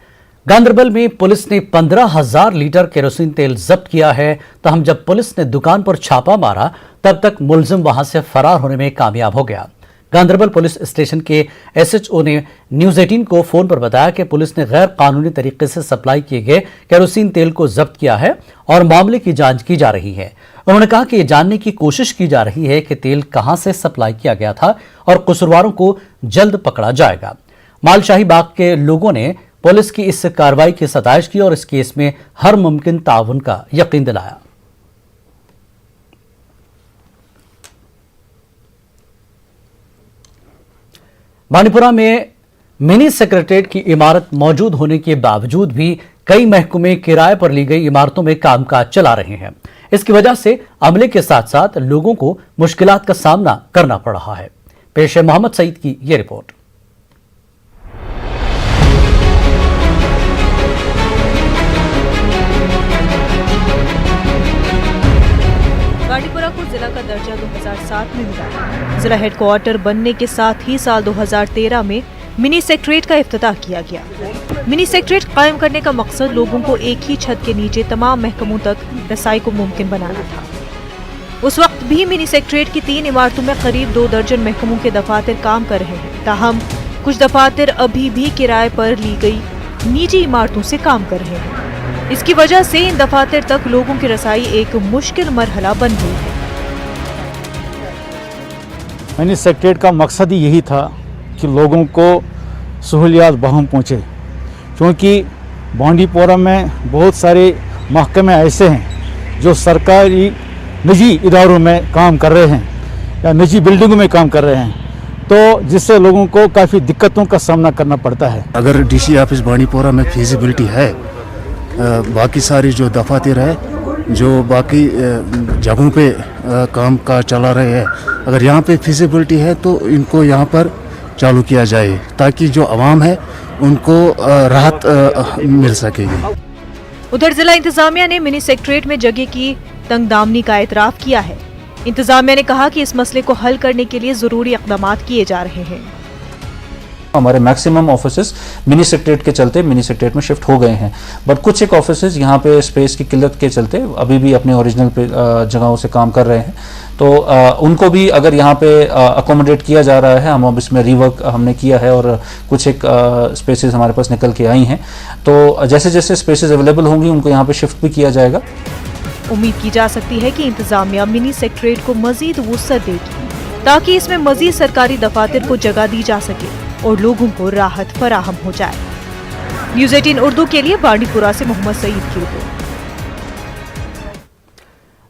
गांदरबल में पुलिस ने 15,000 लीटर केरोसिन तेल जब्त किया है। तहम जब पुलिस ने दुकान पर छापा मारा तब तक मुलजिम वहां से फरार होने में कामयाब हो गया। गांदरबल पुलिस स्टेशन के एसएचओ ने न्यूज़ 18 को फोन पर बताया कि पुलिस ने गैर कानूनी तरीके से सप्लाई किए गए केरोसिन तेल को जब्त किया है और मामले की जांच की जा रही है। उन्होंने कहा कि यह जानने की कोशिश की जा रही है कि तेल कहां से सप्लाई किया गया था और कसूरवारों को जल्द पकड़ा जाएगा। मालशाही बाग के लोगों ने पुलिस की इस कार्रवाई की सताइश की और इस केस में हर मुमकिन ताउन का यकीन दिलाया। बानीपुरा में मिनी सेक्रेटरीट की इमारत मौजूद होने के बावजूद भी कई महकमे किराए पर ली गई इमारतों में कामकाज चला रहे हैं। इसकी वजह से अमले के साथ साथ लोगों को मुश्किलात का सामना करना पड़ रहा है। पेश है मोहम्मद सईद की यह रिपोर्ट। बांडीपुरा को जिला का दर्जा 2007 में मिला। जिला हेडक्वार्टर बनने के साथ ही साल 2013 में मिनी सेक्रेटरीट का इफ्तिताह किया गया। मिनी सेक्रेटरीट कायम करने का मकसद लोगों को एक ही छत के नीचे तमाम महकमों तक रसाई को मुमकिन बनाना था। उस वक्त भी मिनी सेक्रेटरीट की 3 इमारतों में करीब 2 दर्जन महकमों के दफातर काम कर रहे हैं। ताहम कुछ दफातर अभी भी किराए पर ली गई निजी इमारतों से काम कर रहे हैं। इसकी वजह से इन दफातर तक लोगों की रसाई एक मुश्किल मरहला बन गई है। मिनी सेक्रेटरीट का मकसद ही यही था कि लोगों को सहूलियात बहम पहुँचे, क्योंकि बांडीपुरा में बहुत सारे महकमे ऐसे हैं जो सरकारी निजी इदारों में काम कर रहे हैं या निजी बिल्डिंगों में काम कर रहे हैं, तो जिससे लोगों को काफ़ी दिक्कतों का सामना करना पड़ता है। अगर डीसी ऑफिस बांडीपुरा में फिजिबिलिटी है, बाकी सारी जो दफातर है जो बाकी जगहों पे काम का चला रहे हैं, अगर यहाँ पे फिजिबिलिटी है तो इनको यहाँ पर चालू किया जाए ताकि जो आवाम है उनको राहत मिल सकेगी। उधर जिला इंतजामिया ने मिनी सेक्रेटरीट में जगह की तंगदामनी का एतराफ किया है। इंतजामिया ने कहा कि इस मसले को हल करने के लिए जरूरी इक़दामात किए जा रहे हैं। हमारे मैक्सिमम ऑफिसेस मिनी सेक्रेटरीट के चलते मिनी सेक्रेटरीट में शिफ्ट हो गए हैं, बट कुछ एक ऑफिसेस यहाँ पे स्पेस की किल्लत के चलते अभी भी अपने ओरिजिनल जगहों से काम कर रहे हैं, तो उनको भी अगर यहाँ पे अकोमोडेट किया जा रहा है। हम अब इसमें रीवर्क हमने किया है और कुछ एक स्पेसेस हमारे पास निकल के आई हैं, तो जैसे जैसे स्पेसेस अवेलेबल होंगी उनको यहाँ पे शिफ्ट भी किया जाएगा। उम्मीद की जा सकती है कि इंतजामिया मिनी सेक्रेटरीट को मजीद वुसअत देगी ताकि इसमें मजीद सरकारी दफातर को जगह दी जा सके और लोगों को राहत फराहम हो जाए। न्यूज़ 18 उर्दू के लिए बांडीपुरा से मोहम्मद सईद की रिपोर्ट।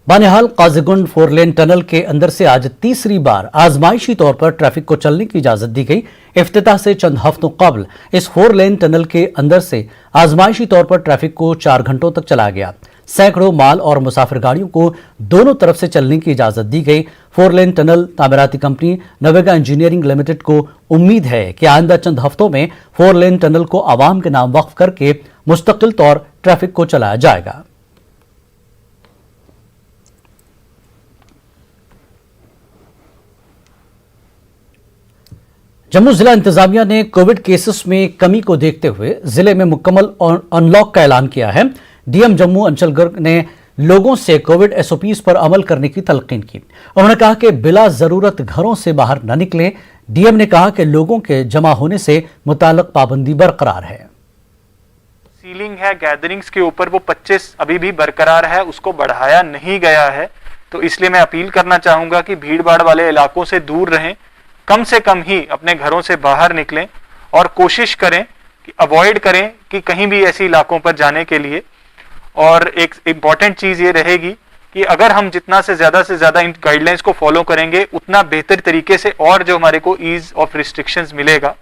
बानिहाल काजीगुंड 4 लेन टनल के अंदर से आज तीसरी बार आजमाइशी तौर पर ट्रैफिक को चलने की इजाजत दी गई। इफ्तिताह से चंद हफ्तों कबल इस 4 लेन टनल के अंदर से आजमाइशी तौर पर ट्रैफिक को 4 घंटों तक चलाया गया। सैकड़ों माल और मुसाफिर गाड़ियों को दोनों तरफ से चलने की इजाजत दी गई। 4 लेन टनल तामीराती कंपनी नवेगा इंजीनियरिंग लिमिटेड को उम्मीद है कि आइंदा चंद हफ्तों में 4 लेन टनल को आवाम के नाम वक्फ करके मुस्तकिल तौर ट्रैफिक को चलाया जाएगा। जम्मू जिला इंतजामिया ने कोविड केसेस में कमी को देखते हुए जिले में मुकम्मल अनलॉक का ऐलान किया है। डीएम जम्मू अंचल गर्ग ने लोगों से कोविड एसओपीज पर अमल करने की तलकीन की। उन्होंने कहा कि बिला जरूरत घरों से बाहर न निकलें। डीएम ने कहा कि लोगों के जमा होने से मुताल्लिक पाबंदी बरकरार है। सीलिंग है गैदरिंग्स के ऊपर वो 25 अभी भी बरकरार है, उसको बढ़ाया नहीं गया है। तो इसलिए मैं अपील करना चाहूंगा कि भीड़ भाड़ वाले इलाकों से दूर रहें, कम से कम ही अपने घरों से बाहर निकलें और कोशिश करें कि अवॉइड करें कि कहीं भी ऐसे इलाकों पर जाने के लिए। और एक इम्पॉर्टेंट चीज़ ये रहेगी कि अगर हम जितना से ज़्यादा इन गाइडलाइंस को फॉलो करेंगे उतना बेहतर तरीके से और जो हमारे को ईज ऑफ रिस्ट्रिक्शंस मिलेगा।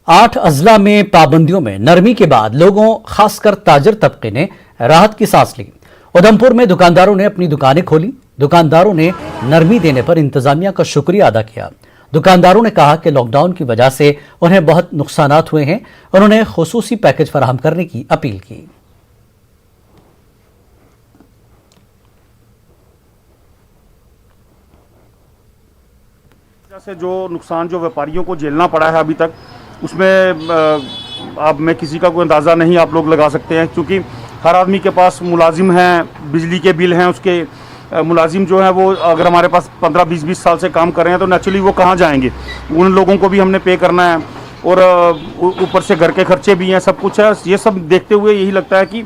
8 अजला में पाबंदियों में नरमी के बाद लोगों खासकर ताजर तबके ने राहत की सांस ली। उधमपुर में दुकानदारों ने अपनी दुकानें खोली। दुकानदारों ने नरमी देने पर इंतजामिया का शुक्रिया अदा किया। दुकानदारों ने कहा कि लॉकडाउन की वजह से उन्हें बहुत नुकसानात हुए हैं। उन्होंने खुसूसी पैकेज फराहम करने की अपील की। से जो नुकसान जो व्यापारियों को झेलना पड़ा है अभी तक, उसमें अब मैं किसी का कोई अंदाज़ा नहीं आप लोग लगा सकते हैं, क्योंकि हर आदमी के पास मुलाजिम हैं, बिजली के बिल हैं, उसके मुलाजिम जो है वो अगर हमारे पास 15-20 साल से काम कर रहे हैं तो नेचुरली वो कहाँ जाएंगे। उन लोगों को भी हमने पे करना है और ऊपर से घर के खर्चे भी हैं, सब कुछ है। ये सब देखते हुए यही लगता है कि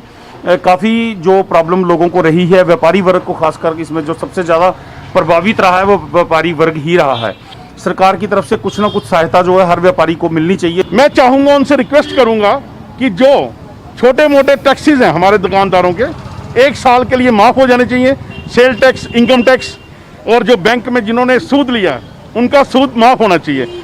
काफ़ी जो प्रॉब्लम लोगों को रही है, व्यापारी वर्ग को खासकर इसमें जो सबसे ज़्यादा प्रभावित रहा है वो व्यापारी वर्ग ही रहा है। सरकार की तरफ से कुछ ना कुछ सहायता जो है हर व्यापारी को मिलनी चाहिए। मैं चाहूँगा, उनसे रिक्वेस्ट करूँगा कि जो छोटे मोटे टैक्सेस हैं हमारे दुकानदारों के 1 साल के लिए माफ़ हो जाने चाहिए। सेल टैक्स, इनकम टैक्स और जो बैंक में जिन्होंने सूद लिया उनका सूद माफ़ होना चाहिए।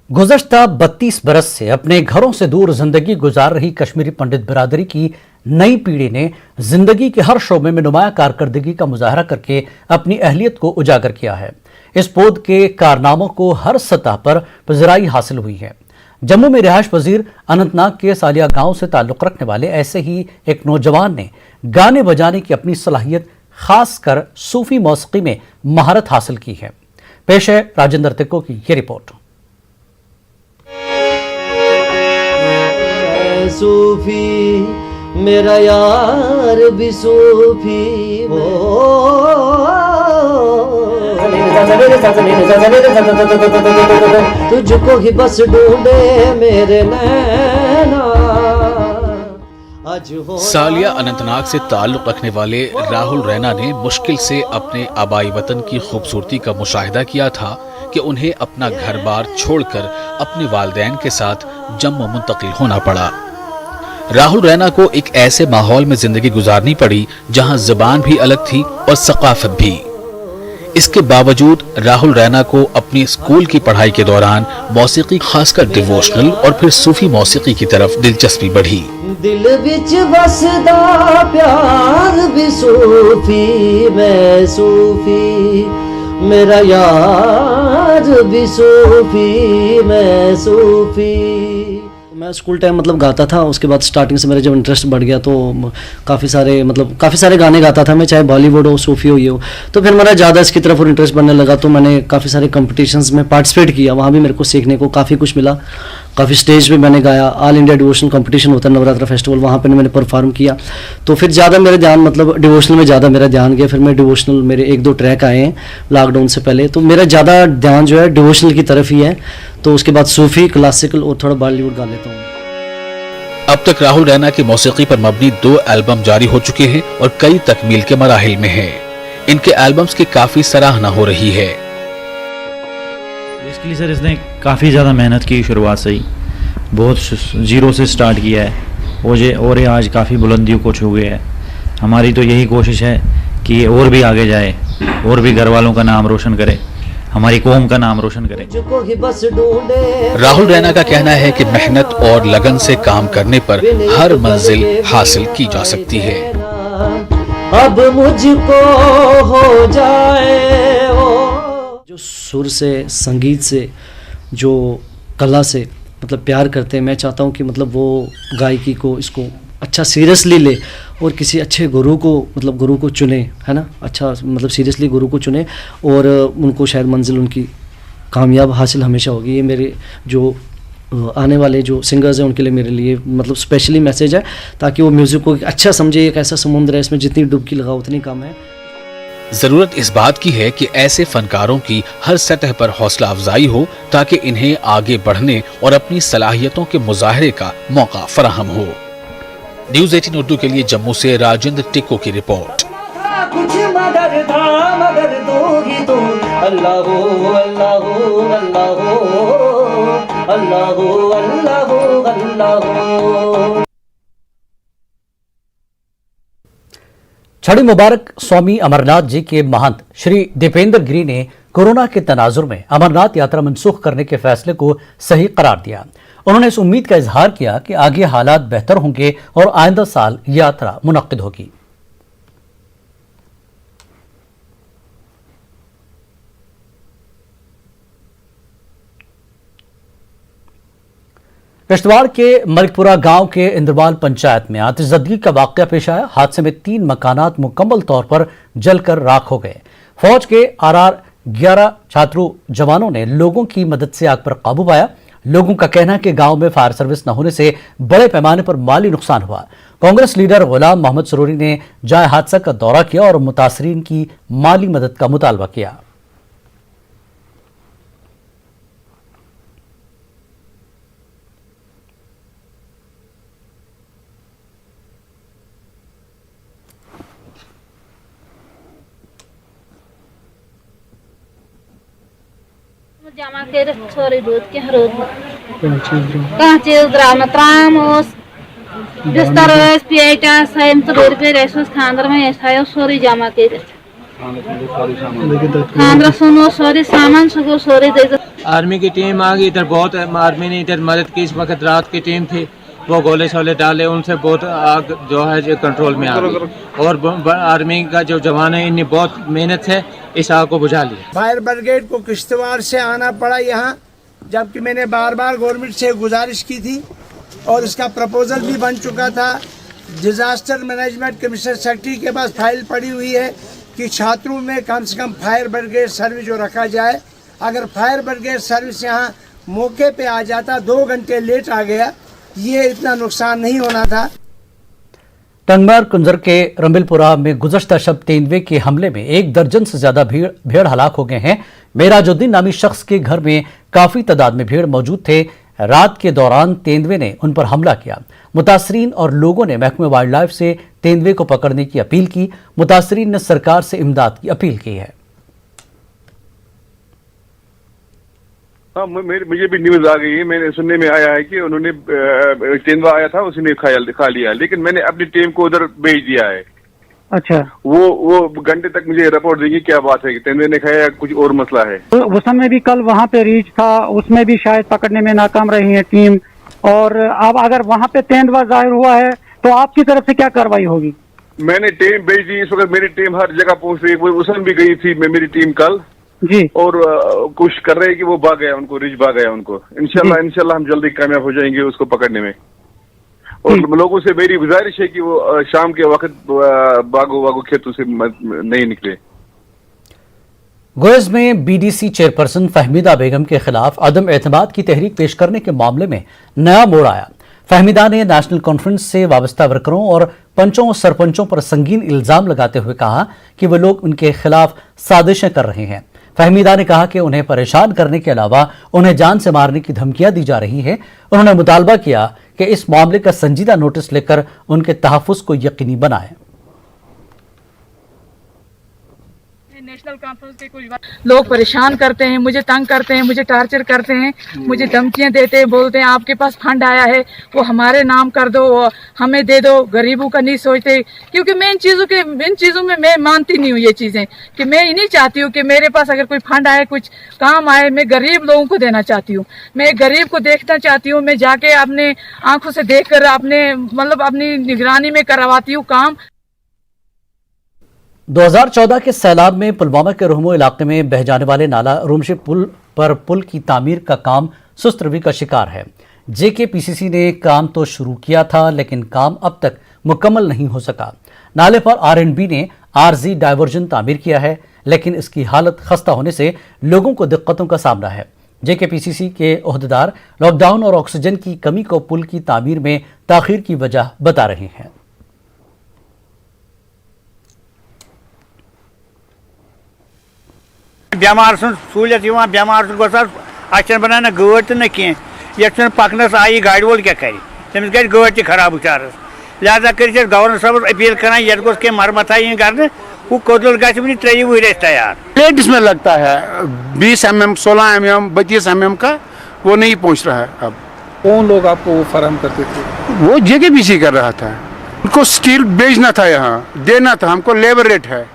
गुज़श्ता 32 बरस से अपने घरों से दूर जिंदगी गुजार रही कश्मीरी पंडित बिरादरी की नई पीढ़ी ने जिंदगी के हर शोबे में नुमाया कारकर्दगी का मुजाहरा करके अपनी अहलियत को उजागर किया है। इस पौध के कारनामों को हर सतह पर पजराई हासिल हुई है। जम्मू में रिहाइश पजीर अनंतनाग के सालिया गांव से ताल्लुक रखने वाले ऐसे ही एक नौजवान ने गाने बजाने की अपनी सलाहियत खास कर सूफी मौसीकी में महारत हासिल की है। पेश है राजेंद्र तिक्को की ये रिपोर्ट। सूफी मेरा यार भी सूफी तुझको ही बस ढूंढे मेरे नैना। सालिया अनंतनाग से ताल्लुक रखने वाले राहुल रैना ने मुश्किल से अपने आबाई वतन की खूबसूरती का मुशाहिदा किया था कि उन्हें अपना घर बार छोड़कर अपने वालिदैन के साथ जम्मू मुंतकिल होना पड़ा। राहुल रैना को एक ऐसे माहौल में जिंदगी गुजारनी पड़ी जहां ज़बान भी अलग थी और सकाफत भी। इसके बावजूद राहुल रैना को अपनी स्कूल की पढ़ाई के दौरान मौसीकी, खासकर डिवोशनल और फिर सूफी मौसीकी की तरफ दिलचस्पी बढ़ी। दिल विच बसदा प्यार भी सूफी, मैं सूफी मेरा यार भी सूफी, मैं सूफी। मैं स्कूल टाइम मतलब गाता था, उसके बाद स्टार्टिंग से मेरा जब इंटरेस्ट बढ़ गया तो काफ़ी सारे गाने गाता था मैं, चाहे बॉलीवुड हो सूफी हो ये हो। तो फिर मेरा ज़्यादा इसकी तरफ और इंटरेस्ट बढ़ने लगा, तो मैंने काफ़ी सारे कंपटीशंस में पार्टिसिपेट किया। वहाँ भी मेरे को सीखने को काफ़ी कुछ मिला। काफ़ी स्टेज पे मैंने गाया, ऑल इंडिया डिवोशनल कंपटीशन होता है नवरात्रा फेस्टिवल, वहाँ पे मैंने परफॉर्म किया। तो फिर ज़्यादा मेरा ध्यान मतलब डिवोशनल में ज़्यादा मेरा ध्यान गया। फिर मैं डिवोशनल, मेरे 1-2 ट्रैक आए हैं लॉकडाउन से पहले, तो मेरा ज़्यादा ध्यान जो है डिवोशनल की तरफ ही है। तो उसके बाद सूफी, क्लासिकल और थोड़ा बॉलीवुड गा लेता हूँ। अब तक राहुल रैना की मौसीकी पर मबनी 2 एल्बम जारी हो चुके हैं और कई तकमील के मराहिल में हैं। इनके एल्बम्स की काफी सराहना हो रही है। इसके लिए सर इसने काफ़ी ज़्यादा मेहनत की, शुरुआत से ही बहुत जीरो से स्टार्ट किया है और ये आज काफ़ी बुलंदियों को छू गया है। हमारी तो यही कोशिश है कि और भी आगे जाए और भी घर वालों का नाम रोशन करे, हमारी कौम का नाम रोशन करे। राहुल रैना का कहना है कि मेहनत और लगन से काम करने पर हर मंजिल हासिल की जा सकती है। अब मुझको हो जाए जो सुर से, संगीत से, जो कला से मतलब प्यार करते हैं, मैं चाहता हूँ कि मतलब वो गायकी को, इसको अच्छा सीरियसली ले और किसी अच्छे गुरु को चुने, है ना, अच्छा मतलब सीरियसली गुरु को चुने और उनको शायद मंजिल उनकी कामयाब हासिल हमेशा होगी। ये मेरे जो आने वाले जो सिंगर्स हैं उनके लिए मेरे लिए मतलब स्पेशली मैसेज है, ताकि वो म्यूज़िक को अच्छा समझे। एक ऐसा समुद्र है, इसमें जितनी डुबकी लगाओ उतनी कम है। जरूरत इस बात की है कि ऐसे फनकारों की हर सतह पर हौसला अफजाई हो ताकि इन्हें आगे बढ़ने और अपनी सलाहियतों के मुजाहरे का मौका फराहम हो। न्यूज़ 18 उर्दू के लिए जम्मू से राजेंद्र टिक्को की रिपोर्ट। कुछ मगर था मगर तू ही तू, अल्लाह हो अल्लाह हो अल्लाह हो अल्लाह हो अल्लाह हो अल्लाह हो। छड़ी मुबारक स्वामी अमरनाथ जी के महंत श्री दीपेंद्र गिरी ने कोरोना के तनाजुर में अमरनाथ यात्रा मनसूख करने के फैसले को सही करार दिया। उन्होंने इस उम्मीद का इजहार किया कि आगे हालात बेहतर होंगे और आइंदा साल यात्रा मुनक्किद होगी। किश्तवाड़ के मलिकपुरा गांव के इंद्रवाल पंचायत में आतिशज़दगी का वाक़या पेश आया। हादसे में 3 मकानात मुकम्मल तौर पर जलकर राख हो गए। फौज के RR 11 छात्रों जवानों ने लोगों की मदद से आग पर काबू पाया। लोगों का कहना है कि गांव में फायर सर्विस न होने से बड़े पैमाने पर माली नुकसान हुआ। कांग्रेस लीडर गुलाम मोहम्मद सरूरी ने जाए हादसा का दौरा किया और मुतासरीन की माली मदद का मुतालबा किया। जमा कर छोरी दूध के हरोद कहाँ चीज द्राम त्राम ओस बिस्तर ओस पिएटा साइम तो दूर पे रेसोस खानदर में ऐसा छोरी जमा कर खानदर सुनो छोरी सामान सुगो छोरी दे। आर्मी की टीम आ गई इधर, बहुत आर्मी ने इधर मदद की। इस वक्त रात की टीम थी, वो गोले शोले डाले, उनसे बहुत आग जो है जो कंट्रोल में आ गई। और आर्मी का जो जवान है इन्हें बहुत मेहनत से इस आग को बुझा लिया। फायर ब्रिगेड को किश्तवाड़ से आना पड़ा यहाँ, जबकि मैंने बार बार गवर्नमेंट से गुजारिश की थी और इसका प्रपोजल भी बन चुका था। डिजास्टर मैनेजमेंट कमिश्नर सेक्रेटरी के पास फाइल पड़ी हुई है कि छात्रों में कम से कम फायर ब्रिगेड सर्विस जो रखा जाए। अगर फायर ब्रिगेड सर्विस यहाँ मौके पे आ जाता, 2 घंटे लेट आ गया, ये इतना नुकसान नहीं होना था। टंगमर कुंजर के रंबिलपुरा में गुज़श्ता शब तेंदुए के हमले में 1 दर्जन से ज्यादा भेड़ हलाक हो गए हैं। मेराजुद्दीन नामी शख्स के घर में काफी तादाद में भेड़ मौजूद थे। रात के दौरान तेंदुए ने उन पर हमला किया। मुतासरीन और लोगों ने महकमे वाइल्ड लाइफ से तेंदुए को पकड़ने की अपील की। मुतासरीन ने सरकार से इमदाद की अपील की है। मुझे भी न्यूज आ गई है, मैंने सुनने में आया है कि उन्होंने तेंदुआ आया था, उसने खा लिया, लेकिन मैंने अपनी टीम को उधर भेज दिया है। अच्छा, वो घंटे तक मुझे रिपोर्ट देंगे क्या बात है कि तेंदुए ने खाया, कुछ और मसला है। उस समय भी कल वहाँ पे रीच था, उसमें भी शायद पकड़ने में नाकाम रही है टीम, और अब अगर वहाँ पे तेंदुआ जाहिर हुआ है तो आपकी तरफ से क्या कार्रवाई होगी? मैंने टीम भेज दी, इस वक्त मेरी टीम हर जगह पहुंच रही है। उसमें भी गई थी मेरी टीम कल जी, और कोशिश कर रहे हैं कि वो भाग गया, उनको रिच भाग गया उनको। इंशाल्लाह हम जल्दी कामयाब हो जाएंगे उसको पकड़ने में। और लोगों से मेरी गुजारिश है कि वो शाम के वक्त बागो खेतों से नहीं निकले। गोयज में बीडीसी चेयरपर्सन फहमीदा बेगम के खिलाफ अदम एतमाद की तहरीक पेश करने के मामले में नया मोड़ आया। फहमीदा ने नेशनल कॉन्फ्रेंस से वाबस्ता वर्करों और पंचों और सरपंचों पर संगीन इल्जाम लगाते हुए कहा कि वो लोग उनके खिलाफ साजिशें कर रहे हैं। फहमीदा ने कहा कि उन्हें परेशान करने के अलावा उन्हें जान से मारने की धमकियां दी जा रही हैं। उन्होंने मुतालबा किया कि इस मामले का संजीदा नोटिस लेकर उनके तहफ़्फ़ुज़ को यकीनी बनाएं। नेशनल कॉन्फ्रेंस के कुछ लोग परेशान करते हैं, मुझे तंग करते हैं, मुझे टार्चर करते हैं, मुझे धमकियां देते हैं, बोलते हैं आपके पास फंड आया है वो हमारे नाम कर दो, हमें दे दो, गरीबों का नहीं सोचते। क्योंकि मैं इन चीज़ों में मैं मानती नहीं हूँ ये चीज़ें, कि मैं ही नहीं चाहती हूँ कि मेरे पास अगर कोई फंड आए, कुछ काम आए, मैं गरीब लोगों को देना चाहती हूँ, मैं गरीब को देखना चाहती हूँ, मैं जाके अपने आंखों से देख कर अपनी निगरानी में करवाती हूँ काम। 2014 के सैलाब में पुलवामा के रोहमो इलाके में बह जाने वाले नाला रूमशी पुल पर पुल की तामीर का काम सुस्त रवि का शिकार है। जेकेपीसीसी ने काम तो शुरू किया था, लेकिन काम अब तक मुकम्मल नहीं हो सका। नाले पर आरएंडबी ने आरजी डायवर्जन तामीर किया है, लेकिन इसकी हालत खस्ता होने से लोगों को दिक्कतों का सामना है। जेकेपीसीसी के ओहदेदार लॉकडाउन और ऑक्सीजन की कमी को पुल की तामीर में ताखीर की वजह बता रहे हैं। बेमार सहूलियत बेमार गोस बनाना गाड़ तो न कह पकनस आई गाड़ वोल क्या करे, तमिस गई गाड़ तक खराब बेचारस। लिहाजा कर गवर्नर साहब अपील करान ये गोस कह मरम्मत इन कर, वो कोदल ग 3 वहर तैयार। प्लेट इसमें लगता है 20 mm, 16 mm, 32 mm का, वो नहीं पहुंच रहा है। अब कौन लोग आपको वो फराहम करते थे? वो जेकेपीसी कर रहा था, उनको स्टील बेचना था, यहाँ देना था, हमको लेबर रेट है,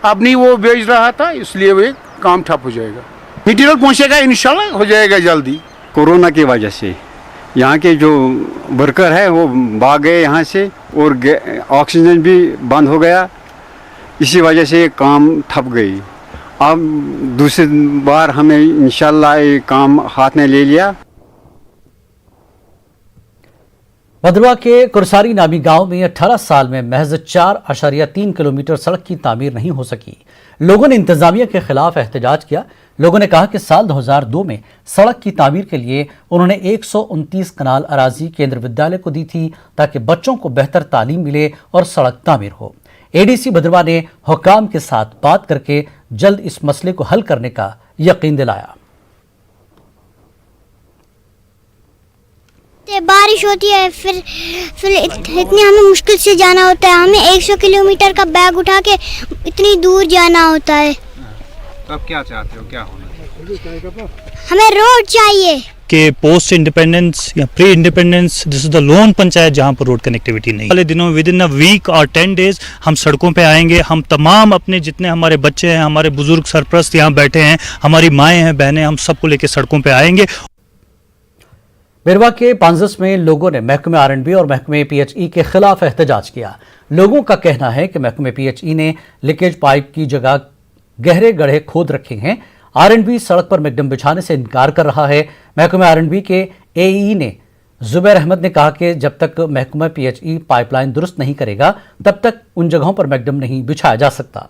अब नहीं वो बेच रहा था, इसलिए वो काम ठप हो जाएगा। मटीरियल पहुंचेगा, इंशाल्लाह हो जाएगा जल्दी। कोरोना की वजह से यहाँ के जो वर्कर है वो भाग गए यहाँ से, और ऑक्सीजन भी बंद हो गया, इसी वजह से काम ठप गई। अब दूसरी बार हमें इंशाल्लाह ये काम हाथ में ले लिया। भद्रवा के कुरसारी नामी गांव में 18 साल में महज 4.3 किलोमीटर सड़क की तामीर नहीं हो सकी। लोगों ने इंतजामिया के खिलाफ एहतजाज किया। लोगों ने कहा कि साल 2002 में सड़क की तामीर के लिए उन्होंने 129 कनाल अराजी केंद्र विद्यालय को दी थी, ताकि बच्चों को बेहतर तालीम मिले और सड़क तामीर हो। एडीसी भद्रवा ने हुक्काम के साथ बात करके जल्द इस मसले को हल करने का यकीन दिलाया। बारिश होती है, फिर इतनी हमें मुश्किल से जाना होता है, हमें 100 किलोमीटर का बैग उठा के इतनी दूर जाना होता है। अब क्या चाहते हो, क्या होना? हमें रोड चाहिए कि पोस्ट इंडिपेंडेंस या pre independence this is the loan panchayat जहां पर रोड कनेक्टिविटी नहीं। अगले दिनों विद इन अ वीक और 10 डेज हम सड़कों पे आएंगे। हम तमाम अपने जितने हमारे बच्चे हैं, हमारे बुजुर्ग सरपरस्त यहाँ बैठे हैं, हमारी माएँ हैं, बहनें, हम सबको लेकर सड़कों पे आएंगे। बिरवा के पांजस में लोगों ने महकमे आरएंडबी और महकमे पीएचई के खिलाफ एहतजाज किया। लोगों का कहना है कि महकमे पीएचई ने लीकेज पाइप की जगह गहरे गड्ढे खोद रखे हैं। आरएंडबी सड़क पर मैकडम बिछाने से इनकार कर रहा है। महकमे आरएंडबी के एई ने زبیر احمد نے کہا کہ جب تک محکمہ P H E pipeline درست نہیں کرے گا تب تک ان جگہوں پر میکڈم نہیں بچھایا جا سکتا۔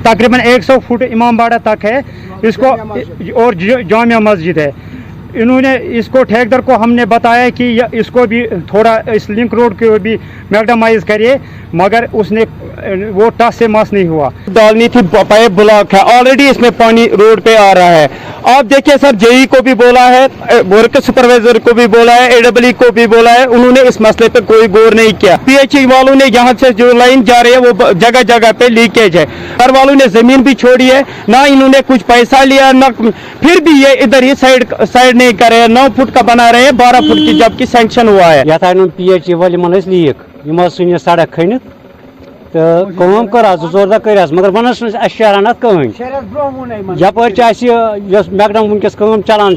تقریباً 100 فٹ امام باڑہ تک ہے اس کو اور جامع مسجد ہے۔ انہوں نے اس کو ٹھیکیدار کو ہم نے بتایا کہ اس کو بھی تھوڑا اس لنک روڈ کو بھی میکڈمائز کریے، مگر اس نے وہ ٹس سے مس نہیں ہوا۔ ڈالنی تھی پائپ بلاک ہے، آلریڈی اس میں پانی روڈ پہ آ رہا ہے۔ آپ دیکھیں سر، جے ای کو بھی بولا ہے، ورک سپروائزر کو بھی بولا ہے، اے ڈبل ای کو بھی بولا ہے، انہوں نے اس مسئلے پہ کوئی غور نہیں کیا۔ پی ایچ ای والوں نے یہاں سے جو لائن جا رہی ہے وہ جگہ جگہ پہ لیکیج ہے، گھر والوں نے زمین بھی چھوڑی ہے، نہ انہوں نے کچھ پیسہ لیا، نہ پھر بھی یہ ادھر ہی سائڈ نہیں کر رہے ہیں، 9 فٹ کا بنا رہے ہیں 12 فٹ کی جبکہ سینکشن ہوا ہے۔ پی ایچ ای والے لیک سن سڑک کھنت تو کم کر 2 دۄہ کر مگر ونس شہران ات کہیں یپ میکڈم ونکس چلان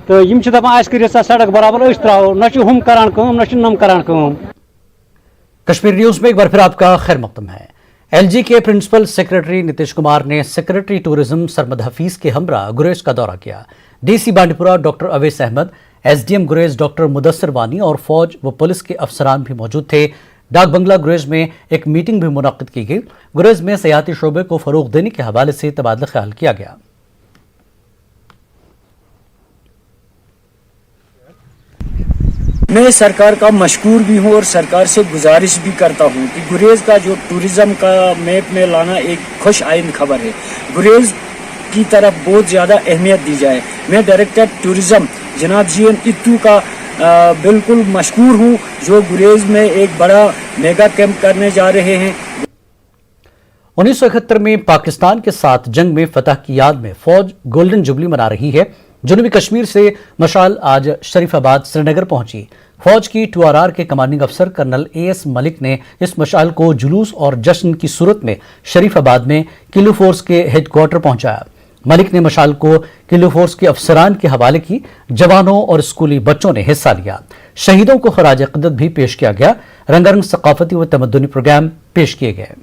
تو دپان کر سڑک برابر تراو نہ ہم کران نہ نم کران۔ کشمیر نیوز میں ایک بار پھر آپ کا خیر مقدم ہے۔ ایل جی کے پرنسپل سیکرٹری نتیش کمار نے سیکرٹری ٹورزم سرمد حفیظ کے ہمراہ گریز کا دورہ کیا۔ D C Bandipora doctor Owais Ahmad, S D M Gurez doctor Mudasir Wani اور فوج و پولیس کے افسران بھی موجود تھے۔ ڈاک بنگلہ گریز میں ایک میٹنگ بھی منعقد کی گئی۔ گریز میں سیاحتی شعبے کو فروغ دینے کے حوالے سے تبادلہ خیال کیا گیا۔ میں سرکار کا مشکور بھی ہوں اور سرکار سے گزارش بھی کرتا ہوں کہ گریز کا جو ٹورزم کا میپ میں لانا ایک خوش آئند خبر ہے، گریز کی طرف بہت زیادہ اہمیت دی جائے۔ میں ڈائریکٹر ٹورزم جناب جی ایم اتو کا بالکل مشکور ہوں جو گریز میں ایک بڑا میگا کیمپ کرنے جا رہے ہیں۔ 1971 میں پاکستان کے ساتھ جنگ میں فتح کی یاد میں فوج گولڈن جوبلی منا رہی ہے۔ جنوبی کشمیر سے مشعل آج شریف آباد سری نگر پہنچی۔ فوج کی 2RR کے کمانڈنگ افسر کرنل اے ایس ملک نے اس مشعل کو جلوس اور جشن کی صورت میں شریف آباد میں کلو فورس کے ہیڈ کوارٹر پہنچایا۔ ملک نے مشعل کو کلو فورس کے افسران کے حوالے کی، جوانوں اور اسکولی بچوں نے حصہ لیا۔ شہیدوں کو خراج عقیدت بھی پیش کیا گیا۔ رنگارنگ ثقافتی و تمدنی پروگرام پیش کیے گئے۔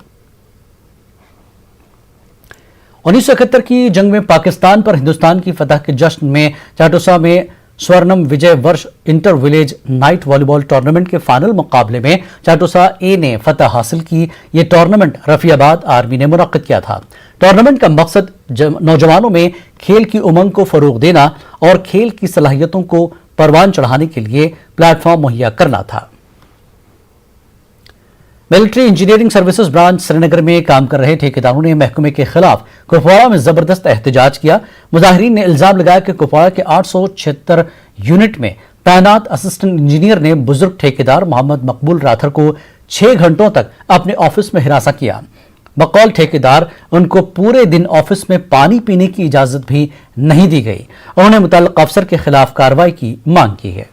1971 کی جنگ میں پاکستان پر ہندوستان کی فتح کے جشن میں چاٹوسا میں سورنم وجے ورش انٹر ولیج نائٹ والی بال ٹورنامنٹ کے فائنل مقابلے میں چاٹوسا اے نے فتح حاصل کی۔ یہ ٹورنامنٹ رفیع آباد آرمی نے منعقد کیا تھا۔ ٹورنامنٹ کا مقصد نوجوانوں میں کھیل کی امنگ کو فروغ دینا اور کھیل کی صلاحیتوں کو پروان چڑھانے کے لیے پلیٹ فارم مہیا کرنا تھا۔ ملٹری انجینئرنگ سروسز برانچ سری نگر میں کام کر رہے ٹھیکیداروں نے محکمے کے خلاف کپواڑہ میں زبردست احتجاج کیا۔ مظاہرین نے الزام لگایا کہ کپواڑہ کے 876 یونٹ میں تعینات اسسٹنٹ انجینئر نے بزرگ ٹھیکیدار محمد مقبول راتھر کو 6 گھنٹوں تک اپنے آفس میں ہراساں کیا۔ بقول ٹھیکیدار ان کو پورے دن آفس میں پانی پینے کی اجازت بھی نہیں دی گئی۔ انہوں نے متعلقہ افسر کے خلاف کارروائی کی مانگ کی ہے۔